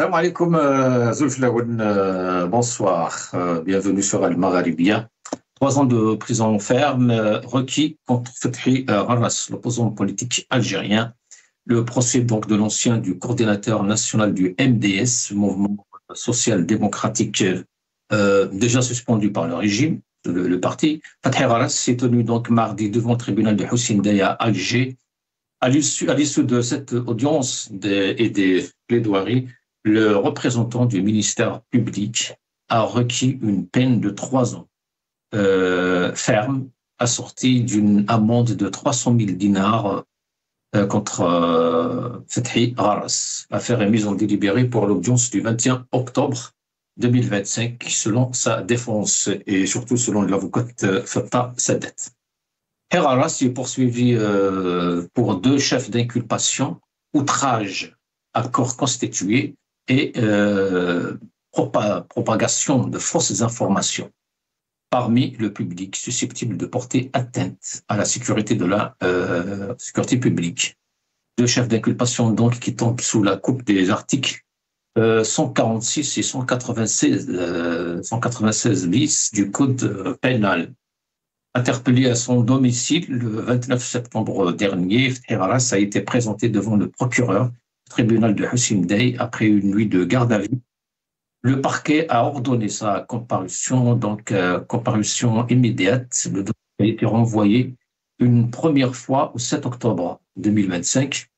Salam alaikum, Zulflaoun, bonsoir, bienvenue sur Al Magharibia. 3 ans de prison ferme requis contre Fethi Harras, l'opposant politique algérien. Le procès donc de l'ancien du coordinateur national du MDS, mouvement social-démocratique, déjà suspendu par le régime, le parti. Fethi Harras s'est tenu donc mardi devant le tribunal de Hussein Dey à Alger. À l'issue de cette audience et des plaidoiries, le représentant du ministère public a requis une peine de 3 ans ferme, assortie d'une amende de 300 000 dinars contre Fethi Harras. L'affaire est mise en délibéré pour l'audience du 21 octobre 2025, selon sa défense et surtout selon l'avocate Fattah Sadat. Harras est poursuivi pour 2 chefs d'inculpation, outrage à corps constitué et propagation de fausses informations parmi le public susceptible de porter atteinte à la sécurité de la sécurité publique. 2 chefs d'inculpation donc qui tombent sous la coupe des articles 146 et 196 bis du code pénal. Interpellé à son domicile le 29 septembre dernier, Fethi Harras a été présenté devant le procureur du tribunal de Hussein Dey après une nuit de garde à vue. Le parquet a ordonné sa comparution, donc comparution immédiate. Le dossier a été renvoyé une première fois au 7 octobre 2025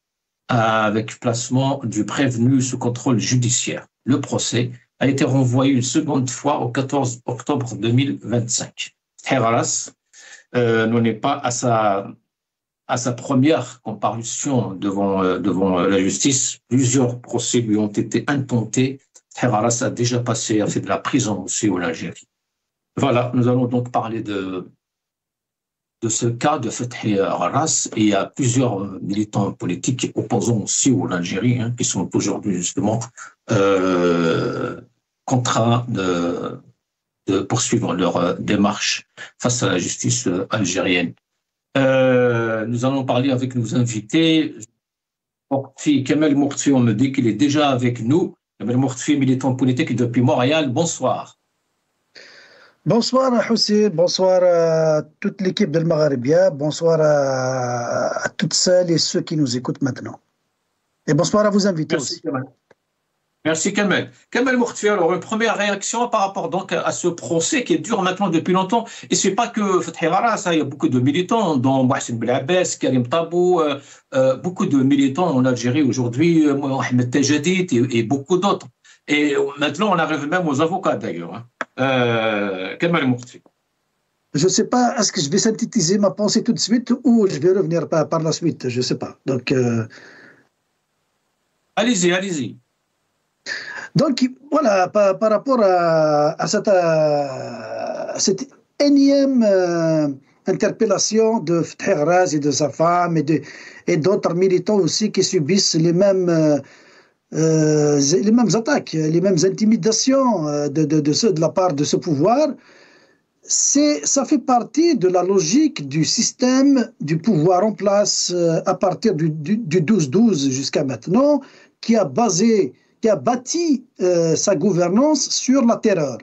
avec placement du prévenu sous contrôle judiciaire. Le procès a été renvoyé une seconde fois au 14 octobre 2025. Fethi Harras n'en est pas à sa première comparution devant la justice. Plusieurs procès lui ont été intentés. Fethi Harras a déjà a fait de la prison aussi en Algérie. Voilà, nous allons donc parler de ce cas de Fethi Harras. Et il y a plusieurs militants politiques opposants aussi en Algérie qui sont aujourd'hui justement contraints de poursuivre leur démarche face à la justice algérienne. Nous allons parler avec nos invités. Kamel Mourtfi, on me dit qu'il est déjà avec nous. Kamel Mourtfi, militant politique depuis Montréal. Bonsoir. Bonsoir Hussein, bonsoir à toute l'équipe de Magharibia, bonsoir à toutes celles et ceux qui nous écoutent maintenant. Et bonsoir à vos invités aussi. Merci Kamel. Kamel Mourtfi, alors une première réaction par rapport donc à ce procès qui dure maintenant depuis longtemps. Et c'est pas que Fethi Harras, il y a beaucoup de militants, dont Mohsen Belabbès, Karim Tabou, beaucoup de militants en Algérie aujourd'hui, Mohamed Tajadid et beaucoup d'autres. Et maintenant on arrive même aux avocats d'ailleurs. Kamel Mourtfi. Je ne sais pas, est-ce que je vais synthétiser ma pensée tout de suite ou je vais revenir par la suite, je ne sais pas. Donc, allez-y. Donc, voilà, par rapport à cette énième interpellation de Fethi Harras et de sa femme et d'autres militants aussi qui subissent les mêmes attaques, les mêmes intimidations de la part de ce pouvoir, ça fait partie de la logique du système du pouvoir en place à partir du 12-12 jusqu'à maintenant, qui a bâti sa gouvernance sur la terreur.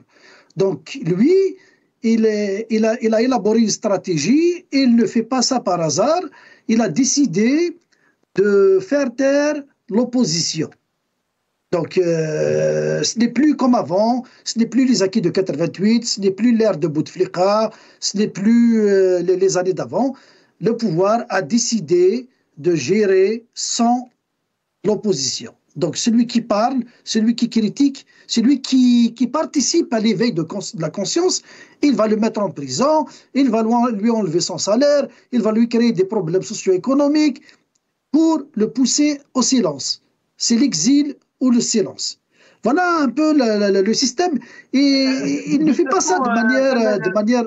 Donc lui, il a élaboré une stratégie, il ne fait pas ça par hasard, il a décidé de faire taire l'opposition. Donc ce n'est plus comme avant, ce n'est plus les acquis de 88, ce n'est plus l'ère de Bouteflika, ce n'est plus les années d'avant. Le pouvoir a décidé de gérer sans l'opposition. Donc celui qui parle, celui qui critique, celui qui participe à l'éveil de la conscience, il va le mettre en prison, il va lui enlever son salaire, il va lui créer des problèmes socio-économiques pour le pousser au silence. C'est l'exil ou le silence. Voilà un peu le système. Et il ne fait pas ça de manière...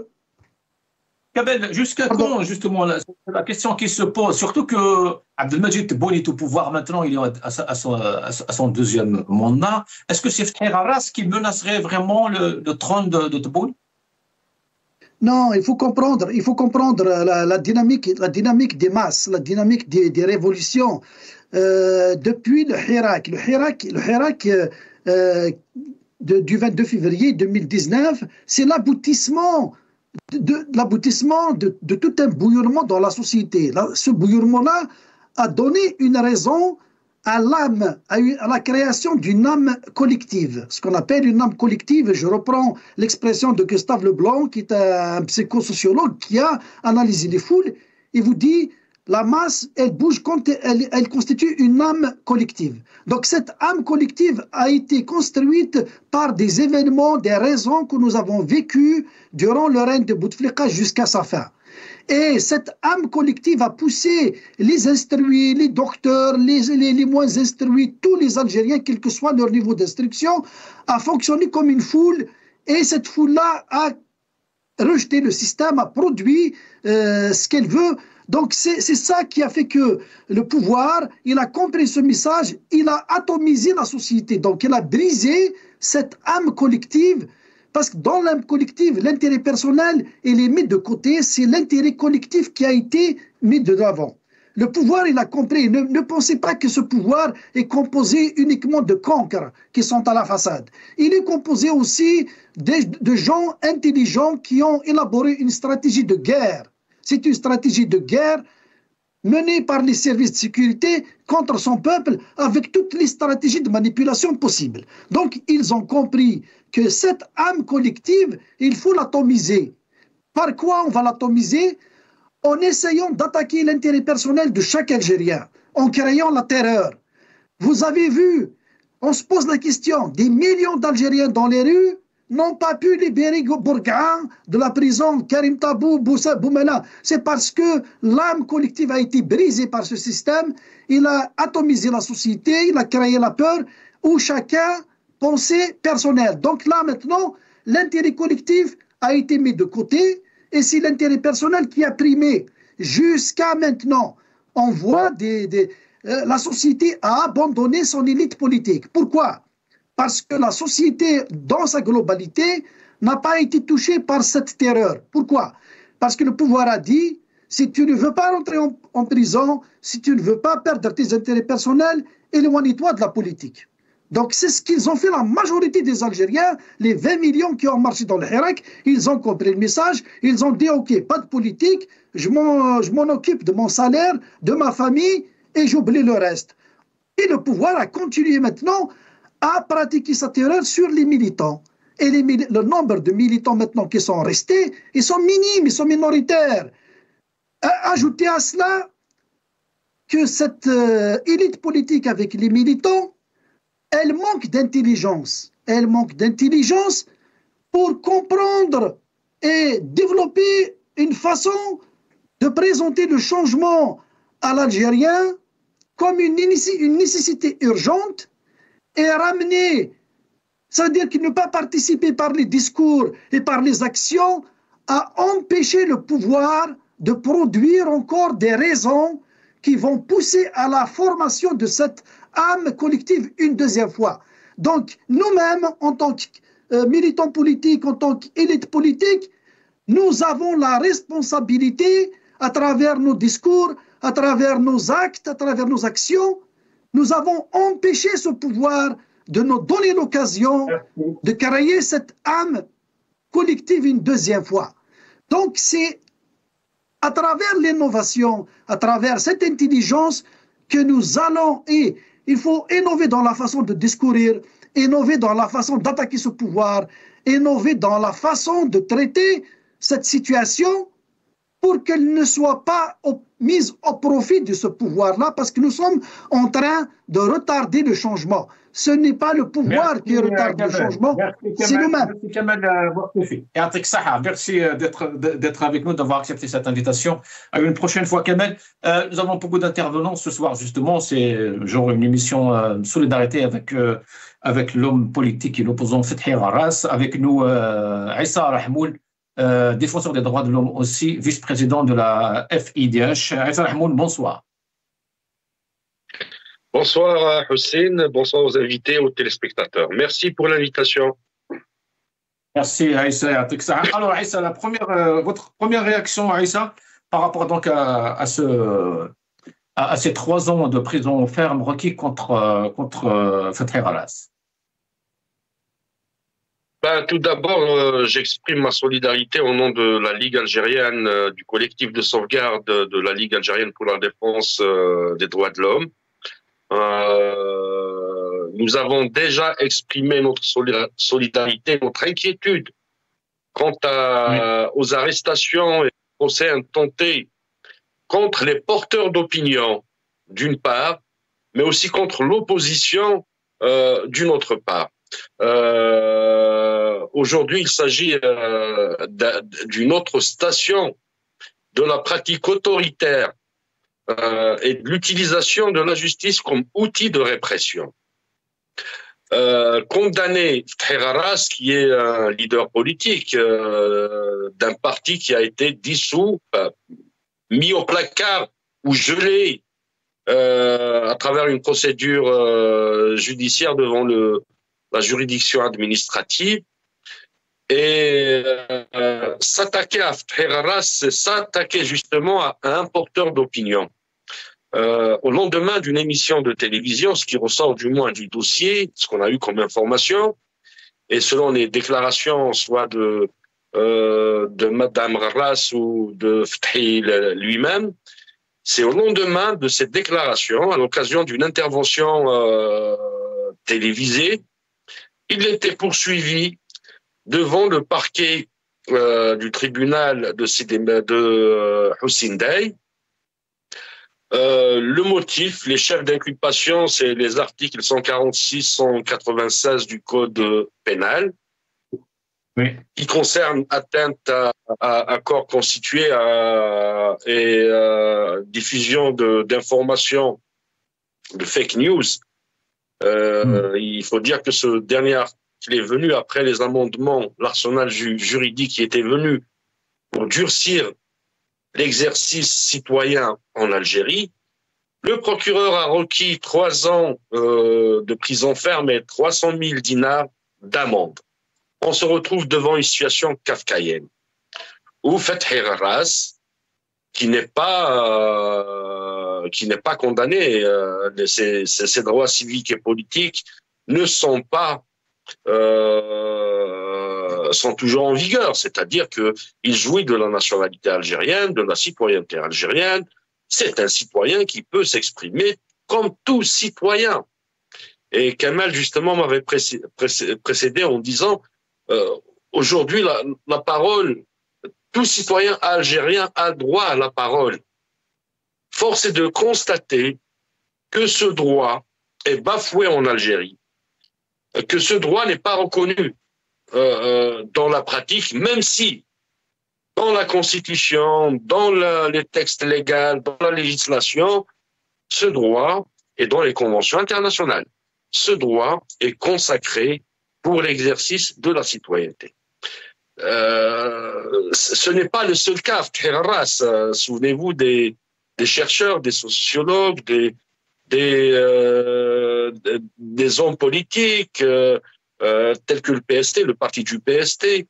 Kamel, jusqu'à quand, justement, la question qui se pose, surtout que Abdelmadjid Tebboune est au pouvoir maintenant, il est à son 2e mandat. Est-ce que c'est Fethi Harras qui menacerait vraiment le trône de Tebboune? Non, il faut comprendre la dynamique des masses, la dynamique des révolutions. Depuis le Hirak du 22 février 2019, c'est l'aboutissement de tout un bouillonnement dans la société. Ce bouillonnement-là a donné une raison à l'âme, à la création d'une âme collective, ce qu'on appelle une âme collective. Je reprends l'expression de Gustave Leblanc, qui est un psychosociologue qui a analysé les foules. Il vous dit, la masse, elle bouge quand elle constitue une âme collective. Donc cette âme collective a été construite par des événements, des raisons que nous avons vécues durant le règne de Bouteflika jusqu'à sa fin. Et cette âme collective a poussé les instruits, les docteurs, les moins instruits, tous les Algériens, quel que soit leur niveau d'instruction, à fonctionner comme une foule. Et cette foule-là a rejeté le système, a produit ce qu'elle veut. Donc c'est ça qui a fait que le pouvoir, il a compris ce message, il a atomisé la société. Donc il a brisé cette âme collective. Parce que dans l'âme collective, l'intérêt personnel, il est mis de côté, c'est l'intérêt collectif qui a été mis de l'avant. Le pouvoir, il a compris. Ne pensez pas que ce pouvoir est composé uniquement de cancres qui sont à la façade. Il est composé aussi de gens intelligents qui ont élaboré une stratégie de guerre. C'est une stratégie de guerre menée par les services de sécurité contre son peuple avec toutes les stratégies de manipulation possibles. Donc, ils ont compris que cette âme collective, il faut l'atomiser. Par quoi on va l'atomiser? En essayant d'attaquer l'intérêt personnel de chaque Algérien, en créant la terreur. Vous avez vu, on se pose la question, des millions d'Algériens dans les rues n'ont pas pu libérer Bourgain de la prison, Karim Tabou, Boumela. C'est parce que l'âme collective a été brisée par ce système. Il a atomisé la société, il a créé la peur, où chacun pensait personnel. Donc là, maintenant, l'intérêt collectif a été mis de côté, et c'est l'intérêt personnel qui a primé. Jusqu'à maintenant, on voit la société a abandonné son élite politique. Pourquoi? Parce que la société, dans sa globalité, n'a pas été touchée par cette terreur. Pourquoi? Parce que le pouvoir a dit, si tu ne veux pas rentrer en prison, si tu ne veux pas perdre tes intérêts personnels, éloigne-toi de la politique. Donc c'est ce qu'ils ont fait la majorité des Algériens, les 20 millions qui ont marché dans le Hirak, ils ont compris le message, ils ont dit ok, pas de politique, je m'en occupe de mon salaire, de ma famille, et j'oublie le reste. Et le pouvoir a continué maintenant à pratiquer sa terreur sur les militants. Et le nombre de militants maintenant qui sont restés, ils sont minimes, ils sont minoritaires. Ajoutez à cela que cette élite politique avec les militants, elle manque d'intelligence. Elle manque d'intelligence pour comprendre et développer une façon de présenter le changement à l'Algérien comme une nécessité urgente et ramener, c'est-à-dire qu'il ne peut pas participer par les discours et par les actions à empêcher le pouvoir de produire encore des raisons qui vont pousser à la formation de cette âme collective une deuxième fois. Donc, nous-mêmes, en tant que militants politiques, en tant qu'élite politique, nous avons la responsabilité, à travers nos discours, à travers nos actes, à travers nos actions, nous avons empêché ce pouvoir de nous donner l'occasion de créer cette âme collective une deuxième fois. Donc, c'est à travers l'innovation, à travers cette intelligence que nous allons, et il faut innover dans la façon de discourir, innover dans la façon d'attaquer ce pouvoir, innover dans la façon de traiter cette situation pour qu'elle ne soit pas mise au profit de ce pouvoir-là, parce que nous sommes en train de retarder le changement. Ce n'est pas le pouvoir qui retarde le changement, c'est nous-mêmes. Merci Kamel Bourkoufi. Merci d'être avec nous, d'avoir accepté cette invitation. À une prochaine fois, Kamel. Nous avons beaucoup d'intervenants ce soir, justement. C'est genre une émission solidarité avec l'homme politique et l'opposant Fethi Haras. Avec nous, Issa Rahmoul, défenseur des droits de l'homme aussi, vice-président de la FIDH. Issa Rahmoul, bonsoir. Bonsoir Hussein, bonsoir aux invités, aux téléspectateurs. Merci pour l'invitation. Merci Aïssa. Alors Aïssa, votre première réaction Aïssa par rapport donc à ces 3 ans de prison ferme requis contre Fethi Haras. Ben, tout d'abord, j'exprime ma solidarité au nom de la Ligue algérienne, du collectif de sauvegarde de la Ligue algérienne pour la défense des droits de l'homme. Nous avons déjà exprimé notre solidarité, notre inquiétude quant aux arrestations et procès intentés contre les porteurs d'opinion, d'une part, mais aussi contre l'opposition d'une autre part. Aujourd'hui, il s'agit d'une autre station de la pratique autoritaire et de l'utilisation de la justice comme outil de répression. Condamner Fethi Harras, qui est un leader politique d'un parti qui a été dissous, mis au placard ou gelé à travers une procédure judiciaire devant la juridiction administrative. Et s'attaquer à Fethi Harras, c'est s'attaquer justement à un porteur d'opinion. Au lendemain d'une émission de télévision, ce qui ressort du moins du dossier, ce qu'on a eu comme information, et selon les déclarations soit de Madame Harras ou de Fethi lui-même, c'est au lendemain de cette déclaration, à l'occasion d'une intervention télévisée, il était poursuivi devant le parquet du tribunal de Hussein Dey. Le motif, les chefs d'inculpation, c'est les articles 146-196 du Code pénal, oui, qui concernent atteinte à corps constitué et diffusion d'informations, de fake news. Il faut dire que ce dernier article est venu après les amendements, l'arsenal juridique qui était venu pour durcir l'exercice citoyen en Algérie. Le procureur a requis 3 ans de prison ferme et 300 000 dinars d'amende. On se retrouve devant une situation kafkaïenne où Fethi Harras, qui n'est pas condamné, ses droits civiques et politiques ne sont pas sont toujours en vigueur, c'est-à-dire qu'il jouit de la nationalité algérienne, de la citoyenneté algérienne. C'est un citoyen qui peut s'exprimer comme tout citoyen. Et Kamal, justement, m'avait précédé en disant aujourd'hui, la parole, tout citoyen algérien a droit à la parole. Force est de constater que ce droit est bafoué en Algérie, que ce droit n'est pas reconnu dans la pratique, même si dans la Constitution, dans les textes légaux, dans la législation, ce droit, et dans les conventions internationales, ce droit est consacré pour l'exercice de la citoyenneté. Ce n'est pas le seul cas, Fethi Harras. Souvenez-vous des chercheurs, des sociologues, des hommes politiques tels que le PST, le parti du PST.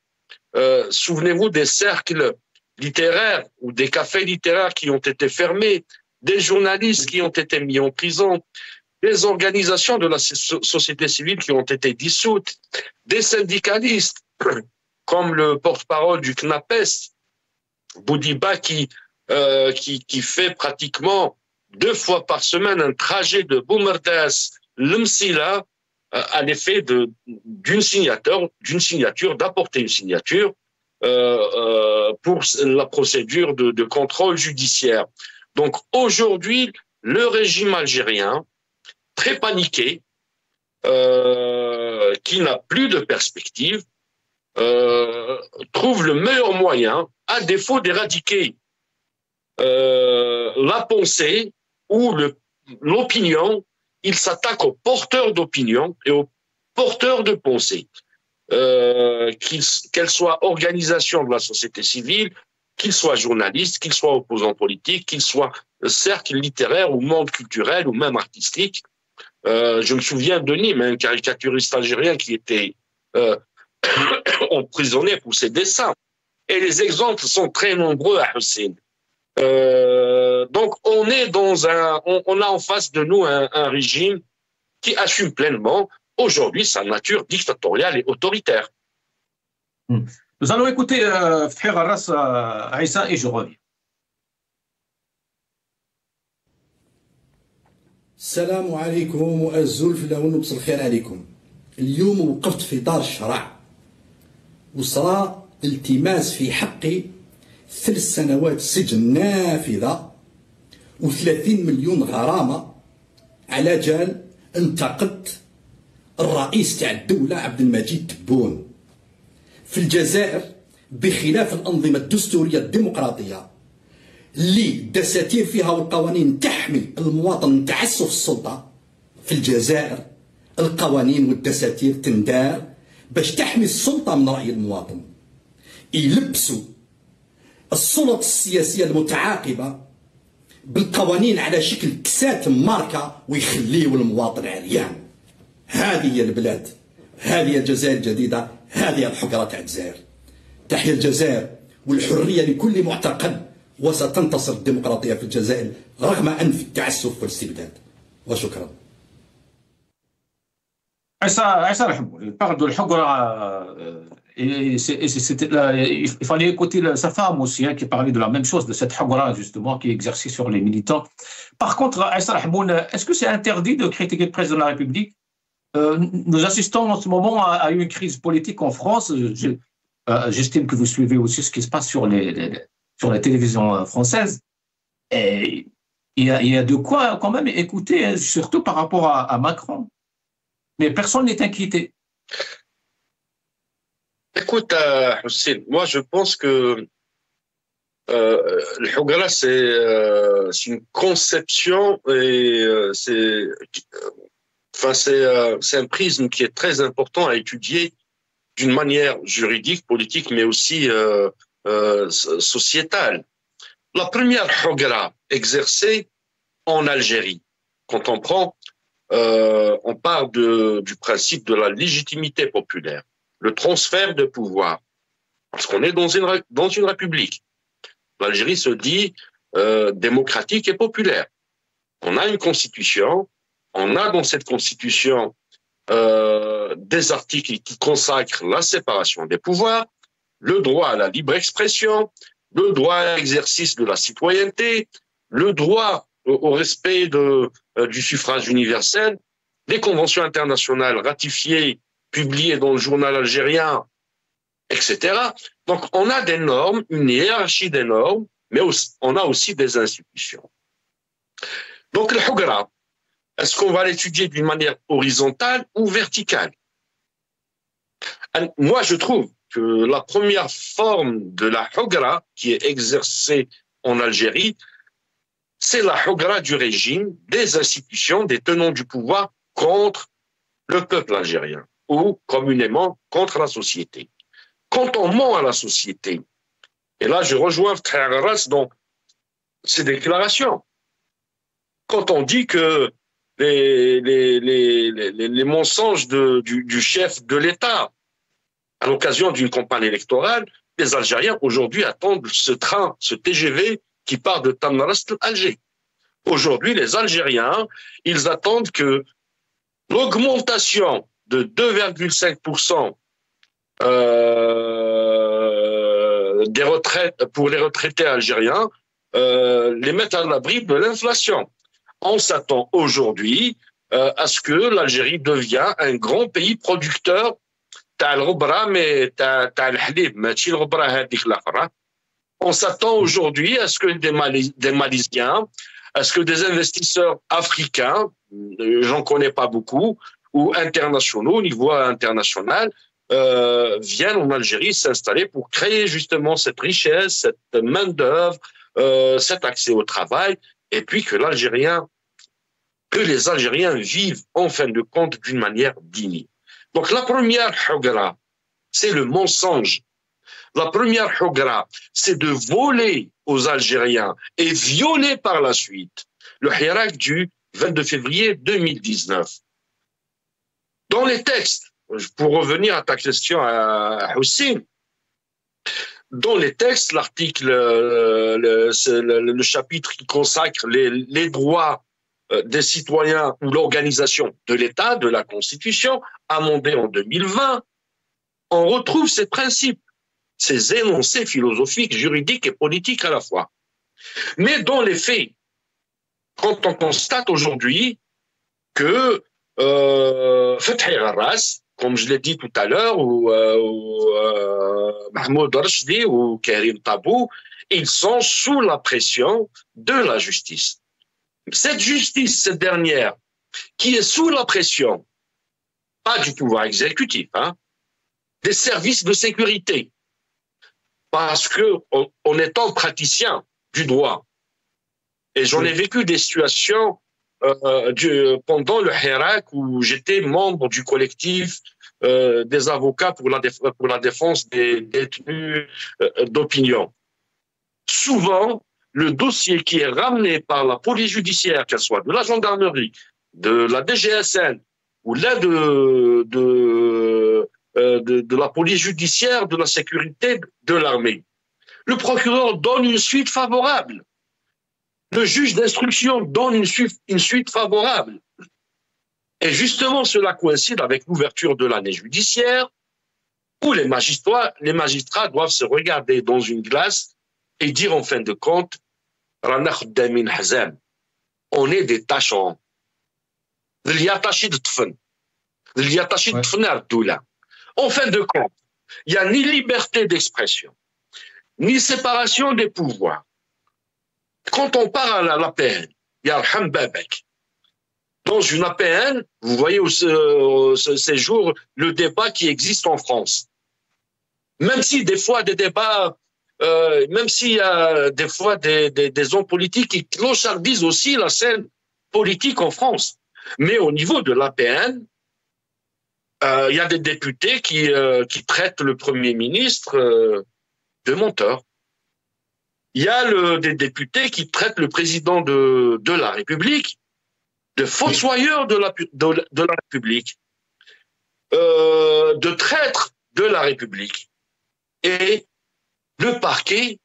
Souvenez-vous des cercles littéraires ou des cafés littéraires qui ont été fermés, des journalistes qui ont été mis en prison, des organisations de la société civile qui ont été dissoutes, des syndicalistes comme le porte-parole du CNAPES, Boudiba, qui fait pratiquement 2 fois par semaine un trajet de Boumerdas, Lemsila, à l'effet d'une signature, d'apporter une signature pour la procédure de contrôle judiciaire. Donc aujourd'hui, le régime algérien, très paniqué, qui n'a plus de perspective, trouve le meilleur moyen, à défaut d'éradiquer la pensée ou l'opinion, il s'attaque aux porteurs d'opinion et aux porteurs de pensée, qu'elles soient organisations de la société civile, qu'ils soient journalistes, qu'ils soient opposants politiques, qu'ils soient cercles littéraires ou monde culturel ou même artistique. Je me souviens de Nîmes, un caricaturiste algérien qui était emprisonné pour ses dessins. Et les exemples sont très nombreux à Hussein. Donc on a en face de nous un régime qui assume pleinement aujourd'hui sa nature dictatoriale et autoritaire. Nous allons écouter Fethi Harras, Aïssa, et je reviens. السلام عليكم والزلفلة ونبص الخير عليكم. اليوم وقفت في دار الشرع وصرا التماس في حقي 3 سنوات سجن نافذة و30 مليون غرامة على جال انتقدت الرئيس تاع الدولة عبد المجيد تبون. في الجزائر بخلاف الأنظمة الدستورية الديمقراطية اللي الدساتير فيها والقوانين تحمي المواطن من تعسف السلطة، في الجزائر القوانين والدساتير تندار باش تحمي السلطة من رأي المواطن. يلبسوا السلطة السياسية المتعاقبة بالقوانين على شكل كسات ماركة ويخليوا المواطن عريان. هذه هي البلاد، هذه الجزائر الجديدة، هذه الحقرة تاع الجزائر. تحيا الجزائر والحرية لكل معتقد، وستنتصر الديمقراطية في الجزائر رغم أنف التعسف والاستبداد. وشكرا. Aïssa Rahmoul, il parle de l'Hogora. Il fallait écouter sa femme aussi, hein, qui parlait de la même chose, de cette Hogora justement qui est exercée sur les militants. Par contre, Aïssa Rahmoul, est-ce que c'est interdit de critiquer le président de la République? Nous assistons en ce moment à une crise politique en France. J'estime que vous suivez aussi ce qui se passe sur la télévision française. Et il y a de quoi quand même écouter, hein, surtout par rapport à Macron. Mais personne n'est inquiété. Écoute, Hussein, moi je pense que le Hogara, c'est une conception et c'est un prisme qui est très important à étudier d'une manière juridique, politique, mais aussi sociétale. La première Hogara exercée en Algérie, quand on parle du principe de la légitimité populaire, le transfert de pouvoir, parce qu'on est dans une république. L'Algérie se dit démocratique et populaire. On a une constitution, on a dans cette constitution des articles qui consacrent la séparation des pouvoirs, le droit à la libre expression, le droit à l'exercice de la citoyenneté, le droit au respect du suffrage universel, les conventions internationales ratifiées, publiées dans le journal algérien, etc. Donc on a des normes, une hiérarchie des normes, mais on a aussi des institutions. Donc le Hogara, est-ce qu'on va l'étudier d'une manière horizontale ou verticale? Moi, je trouve que la première forme de la Hogara qui est exercée en Algérie, c'est la Hogara du régime, des institutions, des tenants du pouvoir contre le peuple algérien ou communément contre la société. Quand on ment à la société, et là je rejoins Fethi Harras dans ses déclarations, quand on dit que les mensonges du chef de l'État à l'occasion d'une campagne électorale, les Algériens aujourd'hui attendent ce train, ce TGV qui part de Tamanrasset à Alger. Aujourd'hui, les Algériens, ils attendent que l'augmentation de 2,5% des retraites pour les retraités algériens les mette à l'abri de l'inflation. On s'attend aujourd'hui à ce que l'Algérie devienne un grand pays producteur. On s'attend aujourd'hui à ce que des Malaisiens, à ce que des investisseurs africains, j'en connais pas beaucoup, ou internationaux, au niveau international, viennent en Algérie s'installer pour créer justement cette richesse, cette main-d'œuvre, cet accès au travail, et puis que les Algériens vivent en fin de compte d'une manière digne. Donc la première Hogara, c'est le mensonge. La première Hogara, c'est de voler aux Algériens et violer par la suite le Hirak du 22 février 2019. Dans les textes, pour revenir à ta question à Hussein, dans les textes, l'article, le chapitre qui consacre les droits des citoyens ou l'organisation de l'État, de la Constitution, amendée en 2020, on retrouve ces principes, ces énoncés philosophiques, juridiques et politiques à la fois. Mais dans les faits, quand on constate aujourd'hui que Fethi Harras, comme je l'ai dit tout à l'heure, ou Mahmoud Rachdi ou Karim Tabou, ils sont sous la pression de la justice. Cette justice, cette dernière, qui est sous la pression, pas du pouvoir exécutif, hein, des services de sécurité, parce que en étant praticien du droit, et j'en ai vécu des situations pendant le Hirak où j'étais membre du collectif des avocats pour la défense des détenus d'opinion. Souvent, le dossier qui est ramené par la police judiciaire, qu'elle soit de la gendarmerie, de la DGSN ou là de la police judiciaire, de la sécurité, de l'armée, le procureur donne une suite favorable. Le juge d'instruction donne une suite favorable. Et justement, cela coïncide avec l'ouverture de l'année judiciaire où les magistrats doivent se regarder dans une glace et dire en fin de compte, on est des tâcherons. En fin de compte, il n'y a ni liberté d'expression, ni séparation des pouvoirs. Quand on parle à l'APN, il y a Arham Babek. Dans une APN, vous voyez ces jours le débat qui existe en France. Même si des fois des débats, même s'il y a des fois des hommes politiques qui clochardisent aussi la scène politique en France. Mais au niveau de l'APN, il y a des députés qui traitent le Premier ministre de menteur. Il y a des députés qui traitent le président de la République de fossoyeur de la République, de traître de la République. Et le parquet,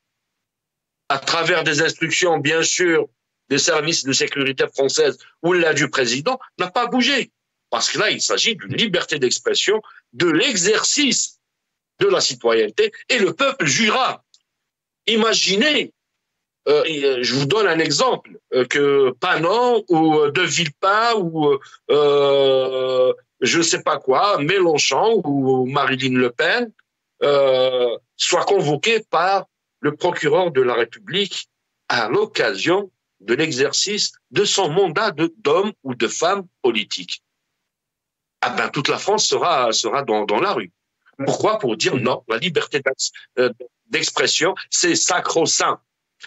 à travers des instructions, bien sûr, des services de sécurité françaises ou là du président, n'a pas bougé. Parce que là, il s'agit d'une liberté d'expression, de l'exercice de la citoyenneté, et le peuple jugera. Imaginez, je vous donne un exemple, que Panon ou De Villepin ou je ne sais pas quoi, Mélenchon ou Marine Le Pen soient convoqués par le procureur de la République à l'occasion de l'exercice de son mandat d'homme ou de femme politique. Ah ben, toute la France sera dans la rue. Pourquoi? Pour dire non, la liberté d'expression, c'est sacro-saint.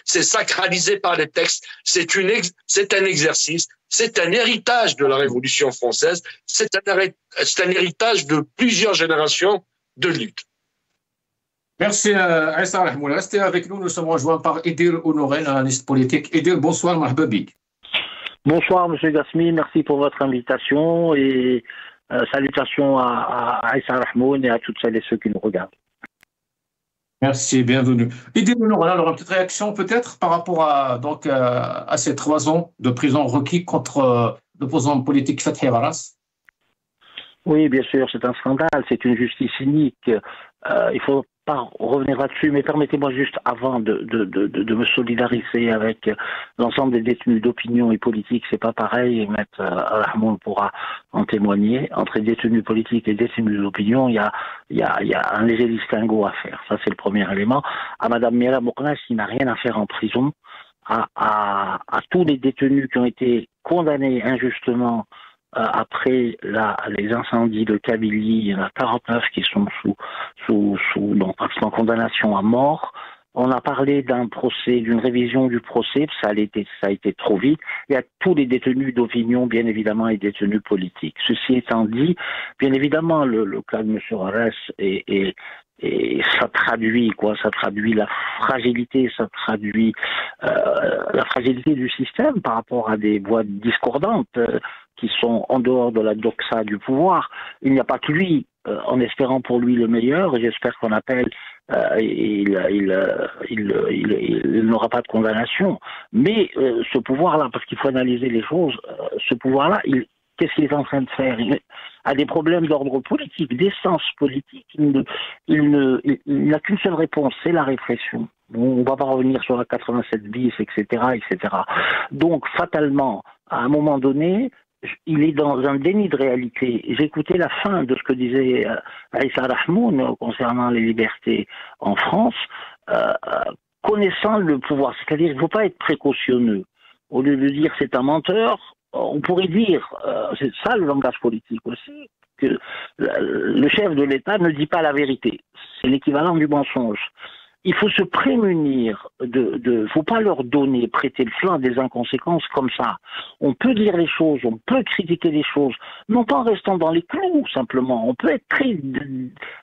C'est sacralisé par les textes. C'est un exercice. C'est un héritage de la Révolution française. C'est un héritage de plusieurs générations de lutte. Merci Aïssa Rahmoul. Restez avec nous. Nous sommes rejoints par Idil Honoré, analyste politique. Idil, bonsoir, Mahbabik. Bonsoir, M. Gasmi. Merci pour votre invitation et salutations à Aïssa Rahmoul et à toutes celles et ceux qui nous regardent. Merci, bienvenue. Idil Honoré, alors une petite réaction peut-être par rapport à ces 3 ans de prison requis contre l'opposant politique Fethi Harras. Oui, bien sûr, c'est un scandale, c'est une justice inique. Il ne faut pas revenir là-dessus, mais permettez-moi juste, avant de me solidariser avec l'ensemble des détenus d'opinion et politique, c'est pas pareil, et Maître Rahmoul pourra en témoigner. Entre les détenus politiques et les détenus d'opinion, il y a un léger distinguo à faire. Ça, c'est le premier élément. À Madame Mira Mouknas, il n'a rien à faire en prison. À tous les détenus qui ont été condamnés injustement après les incendies de Kabylie, il y en a 49 qui sont donc en condamnation à mort. On a parlé d'un procès, d'une révision du procès, ça a été trop vite. Il y a tous les détenus d'opinion, bien évidemment, et détenus politiques. Ceci étant dit, bien évidemment, le cas de M. Harras et ça traduit la fragilité, ça traduit la fragilité du système par rapport à des voix discordantes qui sont en dehors de la doxa du pouvoir. Il n'y a pas que lui, en espérant pour lui le meilleur, et j'espère qu'on appelle, il n'aura pas de condamnation. Mais ce pouvoir-là, parce qu'il faut analyser les choses, ce pouvoir-là, qu'est-ce qu'il est en train de faire? Il a des problèmes d'ordre politique, d'essence politique. Il n'a qu'une seule réponse, c'est la répression. Bon, on ne va pas revenir sur la 87 bis, etc., etc. Donc, fatalement, à un moment donné, il est dans un déni de réalité. J'écoutais la fin de ce que disait Aïssa Rahmoun concernant les libertés en France, connaissant le pouvoir. C'est-à-dire qu'il ne faut pas être précautionneux. Au lieu de dire c'est un menteur, on pourrait dire, c'est ça le langage politique aussi, que le chef de l'État ne dit pas la vérité. C'est l'équivalent du mensonge. Il faut se prémunir faut pas leur prêter le flanc à des inconséquences comme ça. On peut dire les choses, on peut critiquer les choses, non pas en restant dans les clous, simplement. On peut être très,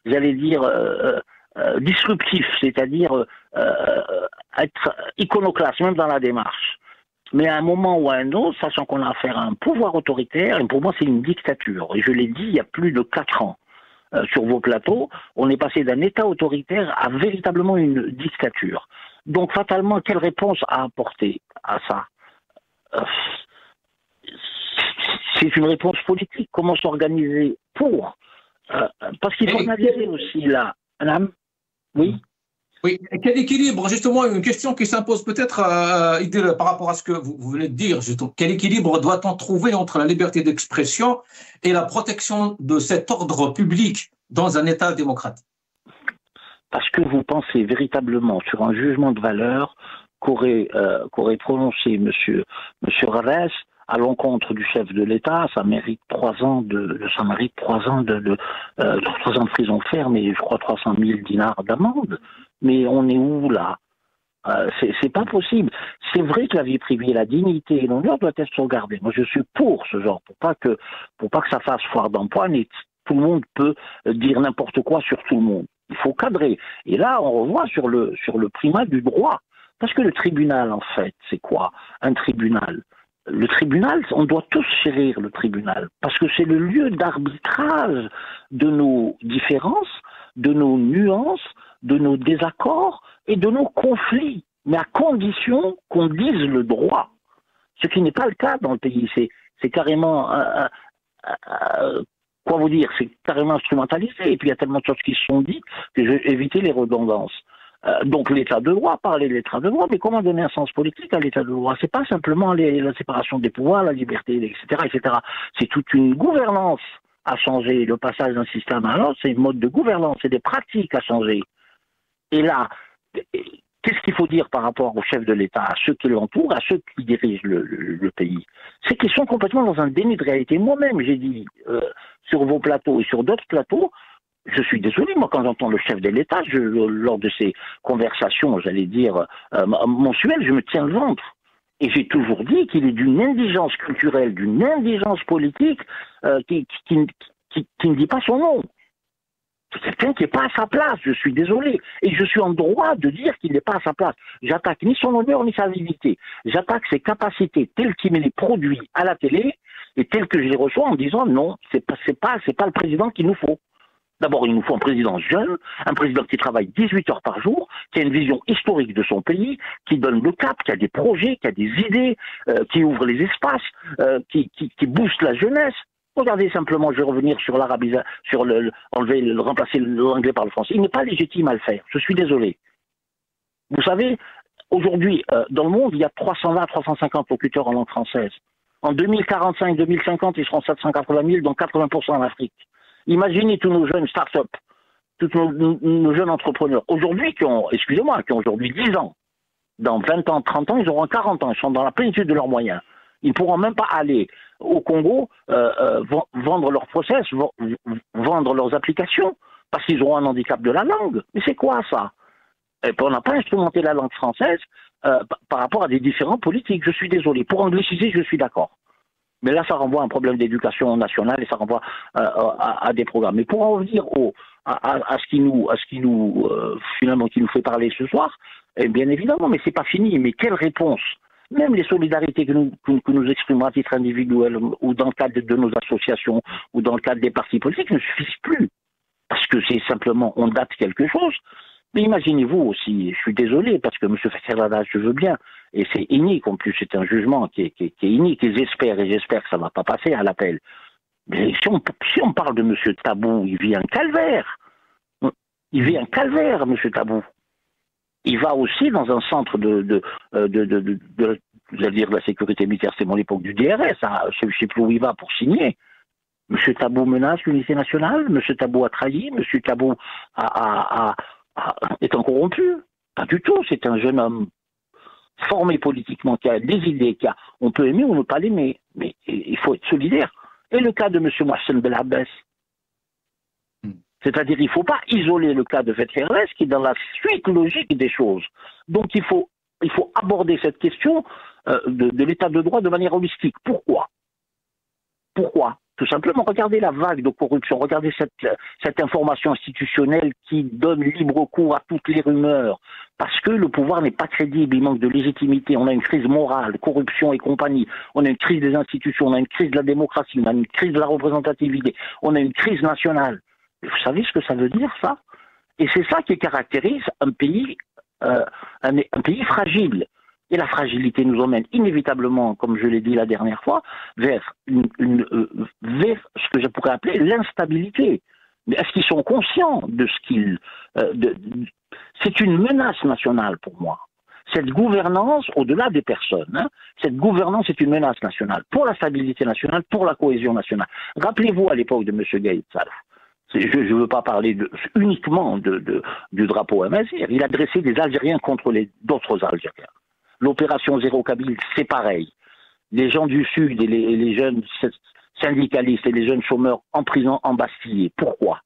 j'allais dire, disruptif, c'est-à-dire être iconoclaste, même dans la démarche. Mais à un moment ou à un autre, sachant qu'on a affaire à un pouvoir autoritaire, et pour moi c'est une dictature, et je l'ai dit il y a plus de 4 ans, sur vos plateaux, on est passé d'un État autoritaire à véritablement une dictature. Donc fatalement, quelle réponse à apporter à ça? C'est une réponse politique. Comment s'organiser pour parce qu'il faut analyser aussi là. Madame, oui. Oui, quel équilibre, justement, une question qui s'impose peut-être par rapport à ce que vous venez de dire, justement. Quel équilibre doit-on trouver entre la liberté d'expression et la protection de cet ordre public dans un État démocratique? Parce que vous pensez véritablement sur un jugement de valeur qu'aurait prononcé M. Rarès à l'encontre du chef de l'État, ça mérite 3 ans de 3 ans de prison ferme et je crois 300 000 dinars d'amende. Mais on est où là? C'est pas possible. C'est vrai que la vie privée, la dignité et l'honneur doivent être sauvegardés. Moi, je suis pour ce genre, pour pas que ça fasse foire d'empoigne et tout le monde peut dire n'importe quoi sur tout le monde. Il faut cadrer. Et là, on revoit sur le primat du droit. Parce que le tribunal, en fait, c'est quoi? Un tribunal. Le tribunal, on doit tous chérir le tribunal. Parce que c'est le lieu d'arbitrage de nos différences, de nos nuances, de nos désaccords et de nos conflits, mais à condition qu'on dise le droit. Ce qui n'est pas le cas dans le pays. C'est carrément, quoi vous dire, c'est carrément instrumentalisé. Et puis il y a tellement de choses qui se sont dites que je vais éviter les redondances. Donc l'état de droit, parler de l'état de droit, mais comment donner un sens politique à l'état de droit? C'est pas simplement la séparation des pouvoirs, la liberté, etc., etc. C'est toute une gouvernance à changer. Le passage d'un système à l'autre, c'est un mode de gouvernance, c'est des pratiques à changer. Et là, qu'est-ce qu'il faut dire par rapport au chef de l'État, à ceux qui l'entourent, à ceux qui dirigent le pays? C'est qu'ils sont complètement dans un déni de réalité. Moi-même, j'ai dit sur vos plateaux et sur d'autres plateaux, je suis désolé, moi, quand j'entends le chef de l'État, lors de ces conversations, j'allais dire, mensuelles, je me tiens le ventre. Et j'ai toujours dit qu'il est d'une indigence culturelle, d'une indigence politique qui ne dit pas son nom. C'est quelqu'un qui n'est pas à sa place, je suis désolé. Et je suis en droit de dire qu'il n'est pas à sa place. J'attaque ni son honneur ni sa dignité. J'attaque ses capacités telles qu'il me les produit à la télé et telles que je les reçois en disant non, c'est pas le président qu'il nous faut. D'abord, il nous faut un président jeune, un président qui travaille 18 heures par jour, qui a une vision historique de son pays, qui donne le cap, qui a des projets, qui a des idées, qui ouvre les espaces, qui booste la jeunesse. Regardez simplement, je vais revenir sur l'Arabie, remplacer l'anglais par le français. Il n'est pas légitime à le faire. Je suis désolé. Vous savez, aujourd'hui, dans le monde, il y a 320 à 350 locuteurs en langue française. En 2045-2050, ils seront 780 000, dont 80% en Afrique. Imaginez tous nos jeunes start-up, tous nos jeunes entrepreneurs. Aujourd'hui, qui ont aujourd'hui 10 ans. Dans 20 ans, 30 ans, ils auront 40 ans. Ils sont dans la plénitude de leurs moyens. Ils ne pourront même pas aller au Congo vendre leurs process, vendre leurs applications, parce qu'ils auront un handicap de la langue. Mais c'est quoi ça? Et puis on n'a pas instrumenté la langue française par rapport à des différents politiques. Je suis désolé. Pour angliciser, je suis d'accord. Mais là, ça renvoie à un problème d'éducation nationale et ça renvoie à des programmes. Mais pour en revenir à ce qui nous finalement qui nous fait parler ce soir, bien évidemment, mais c'est pas fini. Mais quelle réponse? Même les solidarités que nous exprimons à titre individuel ou dans le cadre de nos associations ou dans le cadre des partis politiques ne suffisent plus. Parce que c'est simplement, on date quelque chose. Mais imaginez-vous aussi, je suis désolé parce que M. Fakhel Haddad, je veux bien, et c'est inique en plus, c'est un jugement qui est inique, et j'espère que ça ne va pas passer à l'appel. Mais si on parle de M. Tabou, il vit un calvaire. Il vit un calvaire, M. Tabou. Il va aussi dans un centre de la sécurité militaire, c'est mon époque du DRS, je ne sais plus où il va pour signer. M. Tabou menace l'unité nationale, M. Tabou a trahi, M. Tabou est un corrompu. Pas du tout, c'est un jeune homme formé politiquement, qui a des idées, on peut aimer ou ne pas l'aimer, mais il faut être solidaire. Et le cas de M. Mohsen Belabbès, c'est-à-dire il ne faut pas isoler le cas de Fethi Herves qui est dans la suite logique des choses. Donc il faut aborder cette question de l'état de droit de manière holistique. Pourquoi? Tout simplement, regardez la vague de corruption, regardez cette information institutionnelle qui donne libre cours à toutes les rumeurs, parce que le pouvoir n'est pas crédible, il manque de légitimité, on a une crise morale, corruption et compagnie, on a une crise des institutions, on a une crise de la démocratie, on a une crise de la représentativité, on a une crise nationale. Vous savez ce que ça veut dire, ça? Et c'est ça qui caractérise un pays fragile. Et la fragilité nous emmène inévitablement, comme je l'ai dit la dernière fois, vers ce que je pourrais appeler l'instabilité. Mais est-ce qu'ils sont conscients de ce qu'ils... c'est une menace nationale pour moi. Cette gouvernance, au-delà des personnes, cette gouvernance est une menace nationale, pour la stabilité nationale, pour la cohésion nationale. Rappelez-vous à l'époque de M. Gaïd Salah. Je ne veux pas parler uniquement du drapeau Amazigh. Il a dressé des Algériens contre d'autres Algériens. L'opération Zéro Kabyle, c'est pareil. Les gens du Sud et les jeunes syndicalistes et les jeunes chômeurs en prison, embastillés. Pourquoi?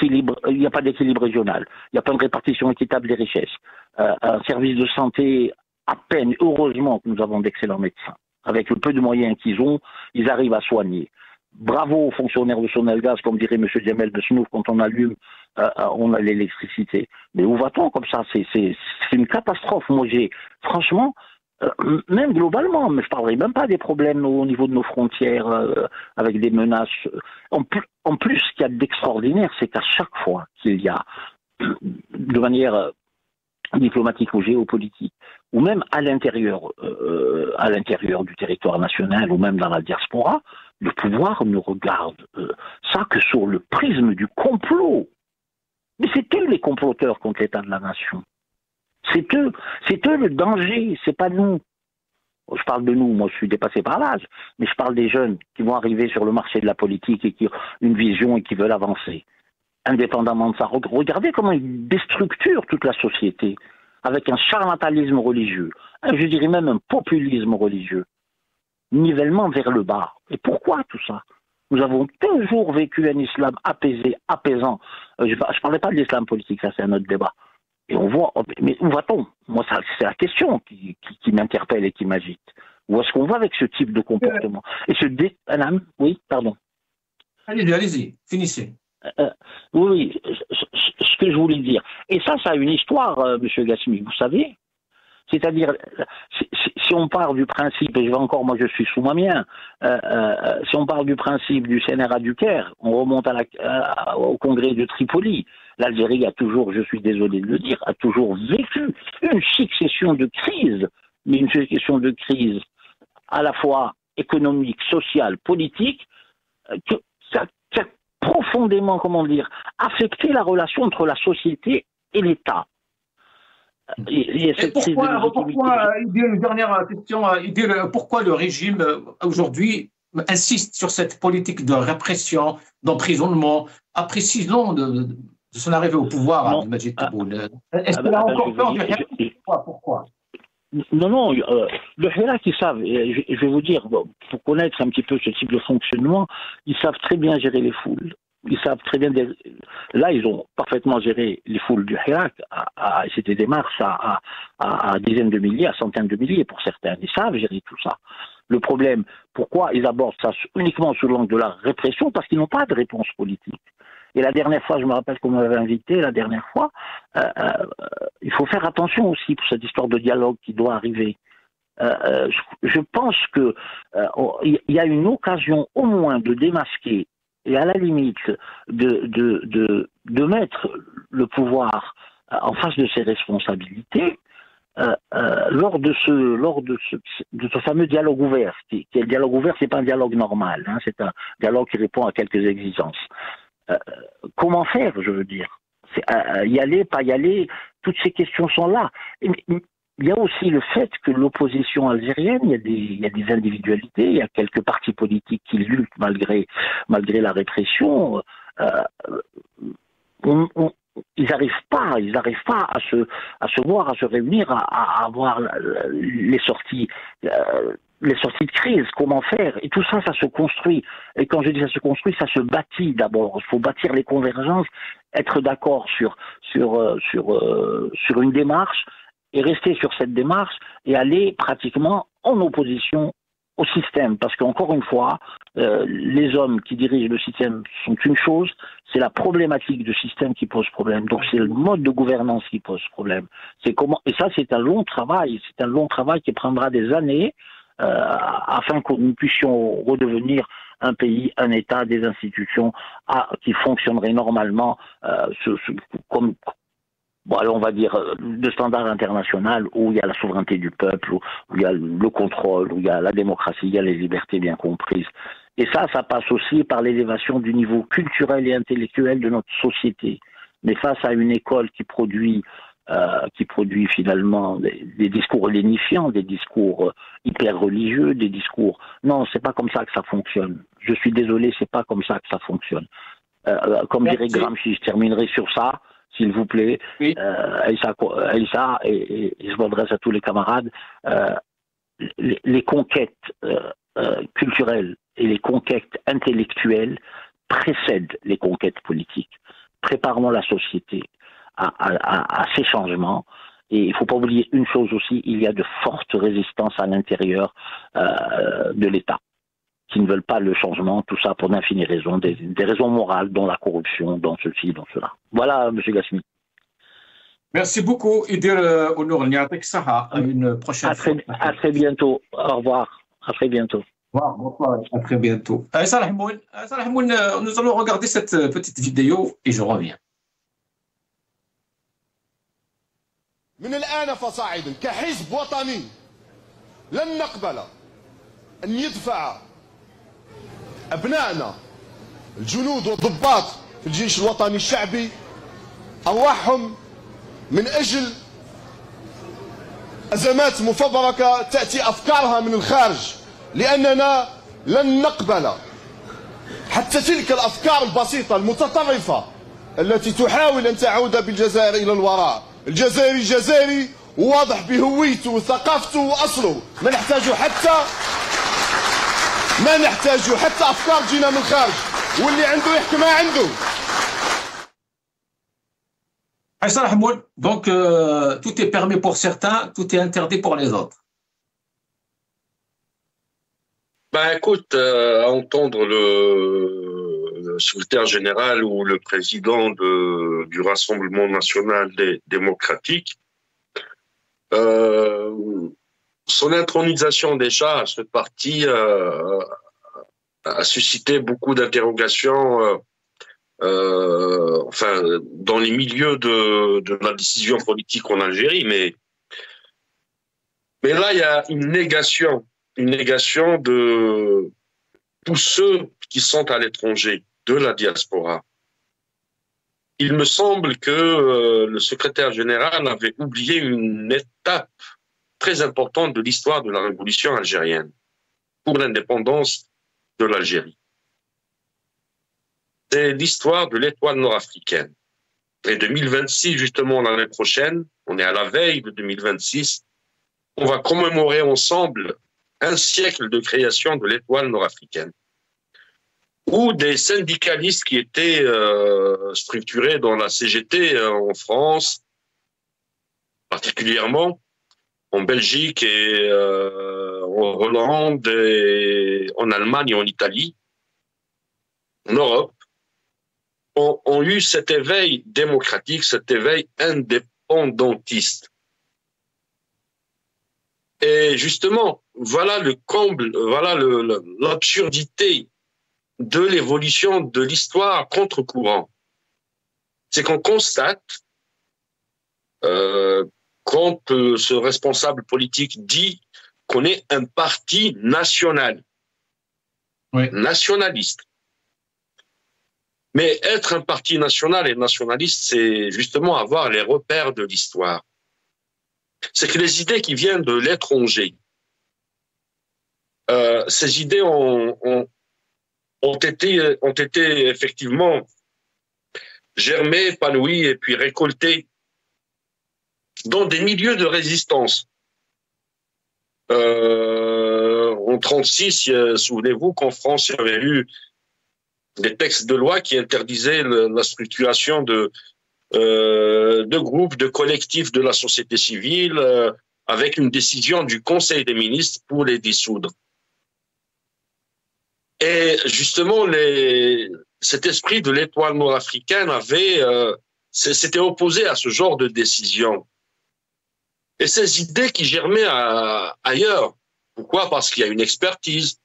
Il n'y a pas d'équilibre régional. Il n'y a pas une répartition équitable des richesses. Un service de santé, à peine, heureusement que nous avons d'excellents médecins. Avec le peu de moyens qu'ils ont, ils arrivent à soigner. Bravo aux fonctionnaires de Sonelgaz, comme dirait M. Djamel Besnouf, quand on allume, on a l'électricité. Mais où va-t-on comme ça? C'est une catastrophe. Moi, franchement, même globalement, mais je ne parlerai même pas des problèmes au niveau de nos frontières, avec des menaces. En plus, ce qu'il y a d'extraordinaire, c'est qu'à chaque fois qu'il y a, de manière diplomatique ou géopolitique, ou même à l'intérieur du territoire national, ou même dans la diaspora, le pouvoir ne regarde ça que sur le prisme du complot. Mais c'est eux les comploteurs contre l'état de la nation. C'est eux le danger, c'est pas nous. Je parle de nous, moi je suis dépassé par l'âge, mais je parle des jeunes qui vont arriver sur le marché de la politique et qui ont une vision et qui veulent avancer. Indépendamment de ça, regardez comment ils déstructurent toute la société avec un charlatanisme religieux, je dirais même un populisme religieux. Nivellement vers le bas. Et pourquoi tout ça? Nous avons toujours vécu un islam apaisé, apaisant. Je ne parlais pas de l'islam politique, ça c'est un autre débat. Et on voit, mais où va-t-on? Moi, c'est la question qui m'interpelle et qui m'agite. Où est-ce qu'on va avec ce type de comportement? Et oui, pardon. Allez-y, finissez. Oui, ce que je voulais dire. Et ça a une histoire, M. Gassimi, vous savez. C'est-à-dire, si on part du principe, et moi je suis sous ma mienne, si on part du principe du CNRA du Caire, on remonte au congrès de Tripoli. L'Algérie a toujours, je suis désolé de le dire, a toujours vécu une succession de crises, mais une succession de crises à la fois économique, sociale, politique, qui a profondément, affecté la relation entre la société et l'État. Et pourquoi, une dernière question, pourquoi le régime aujourd'hui insiste sur cette politique de répression, d'emprisonnement, après 6 ans de son arrivée au pouvoir à Majid Tebboune? Est-ce qu'il a encore peur du Hirak? Pourquoi? Non, le Hirak, ils savent, je vais vous dire, pour connaître un petit peu ce type de fonctionnement, ils savent très bien gérer les foules. Ils savent très bien. Là, ils ont parfaitement géré les foules du Hirak. C'était des marches à dizaines de milliers, à centaines de milliers pour certains. Ils savent gérer tout ça. Le problème, pourquoi ils abordent ça uniquement sous l'angle de la répression? Parce qu'ils n'ont pas de réponse politique. Et la dernière fois, je me rappelle qu'on m'avait invité, il faut faire attention aussi pour cette histoire de dialogue qui doit arriver. Je pense qu'il y a une occasion au moins de démasquer et à la limite de mettre le pouvoir en face de ses responsabilités lors de ce fameux dialogue ouvert, qui est le dialogue ouvert, c'est pas un dialogue normal, hein, c'est un dialogue qui répond à quelques exigences. Comment faire, je veux dire, y aller, pas y aller, toutes ces questions sont là. Et, il y a aussi le fait que l'opposition algérienne, il y a des individualités, il y a quelques partis politiques qui luttent malgré la répression. Ils n'arrivent pas à se voir, à se réunir, à avoir les sorties de crise, comment faire. Et tout ça, ça se construit. Et quand je dis ça se construit, ça se bâtit d'abord. Il faut bâtir les convergences, être d'accord sur une démarche, et rester sur cette démarche et aller pratiquement en opposition au système. Parce qu'encore une fois, les hommes qui dirigent le système sont une chose, c'est la problématique du système qui pose problème. Donc c'est le mode de gouvernance qui pose problème. Et ça, c'est un long travail. C'est un long travail qui prendra des années afin que nous puissions redevenir un pays, un État, des institutions qui fonctionneraient normalement comme... Bon, alors on va dire de standard international où il y a la souveraineté du peuple, où il y a le contrôle, où il y a la démocratie, il y a les libertés bien comprises. Et ça passe aussi par l'élévation du niveau culturel et intellectuel de notre société. Mais face à une école qui produit finalement des discours lénifiants, des discours hyper religieux, des discours... Non, c'est pas comme ça que ça fonctionne. Je suis désolé, c'est pas comme ça que ça fonctionne. Comme dirait Gramsci, je terminerai sur ça. S'il vous plaît, oui. Aïssa, et je m'adresse à tous les camarades, les conquêtes culturelles et les conquêtes intellectuelles précèdent les conquêtes politiques. Préparons la société à ces changements. Et il ne faut pas oublier une chose aussi, il y a de fortes résistances à l'intérieur de l'État, qui ne veulent pas le changement, tout ça pour d'infinies raisons, des raisons morales, dont la corruption, dont ceci, dont cela. Voilà, M. Gassmi. Merci beaucoup, Idir Onur Niatek Saha. À une prochaine fois. À très bientôt. Au revoir. À très bientôt. Bonsoir. À très bientôt. Salah Hamoun, nous allons regarder cette petite vidéo et je reviens. من الآن فصاعدا كحزب وطني لن نقبل أن يدفع أبنائنا الجنود والضباط في الجيش الوطني الشعبي أرواحهم من أجل أزمات مفبركة تأتي أفكارها من الخارج، لأننا لن نقبل حتى تلك الأفكار البسيطة المتطرفة التي تحاول أن تعود بالجزائر إلى الوراء. الجزائري جزائري وواضح بهويته وثقافته وأصله، ما نحتاج حتى أفكار تجينا من الخارج، واللي عنده يحكي ما عنده. Salah Hamoun, donc tout est permis pour certains, tout est interdit pour les autres. Ben écoute, à entendre le secrétaire général ou le président du Rassemblement national démocratique, son intronisation déjà à ce parti a suscité beaucoup d'interrogations, enfin dans les milieux de la décision politique en Algérie, mais là il y a une négation de tous ceux qui sont à l'étranger, de la diaspora. Il me semble que le secrétaire général avait oublié une étape très importante de l'histoire de la révolution algérienne pour l'indépendance de l'Algérie. C'est l'histoire de l'étoile nord-africaine. Et 2026, justement, l'année prochaine, on est à la veille de 2026, on va commémorer ensemble un siècle de création de l'étoile nord-africaine, où des syndicalistes qui étaient structurés dans la CGT en France, particulièrement en Belgique et en Hollande, et en Allemagne et en Italie, en Europe, ont eu cet éveil démocratique, cet éveil indépendantiste. Et justement, voilà le comble, voilà l'absurdité de l'évolution de l'histoire contre-courant. C'est qu'on constate quand ce responsable politique dit qu'on est un parti national, nationaliste. Mais être un parti national et nationaliste, c'est justement avoir les repères de l'histoire. C'est que les idées qui viennent de l'étranger, ces idées ont été effectivement germées, épanouies et puis récoltées dans des milieux de résistance. En 1936, souvenez-vous qu'en France, il y avait eu des textes de loi qui interdisaient la structuration de groupes, de collectifs de la société civile, avec une décision du Conseil des ministres pour les dissoudre. Et justement, cet esprit de l'étoile nord-africaine s'était opposé à ce genre de décision. Et ces idées qui germaient ailleurs. Pourquoi? Parce qu'il y a une expertise.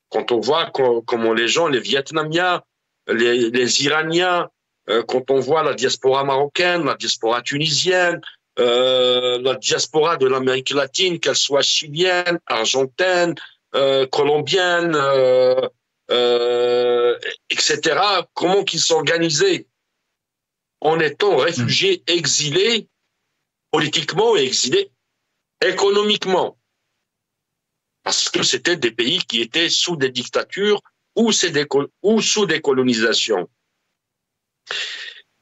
Quand on voit comment les gens, les Vietnamiens, les Iraniens, quand on voit la diaspora marocaine, la diaspora tunisienne, la diaspora de l'Amérique latine, qu'elle soit chilienne, argentine, colombienne, etc., comment qu'ils s'organisaient en étant réfugiés, exilés politiquement et exilés économiquement. Parce que c'était des pays qui étaient sous des dictatures ou sous des colonisations.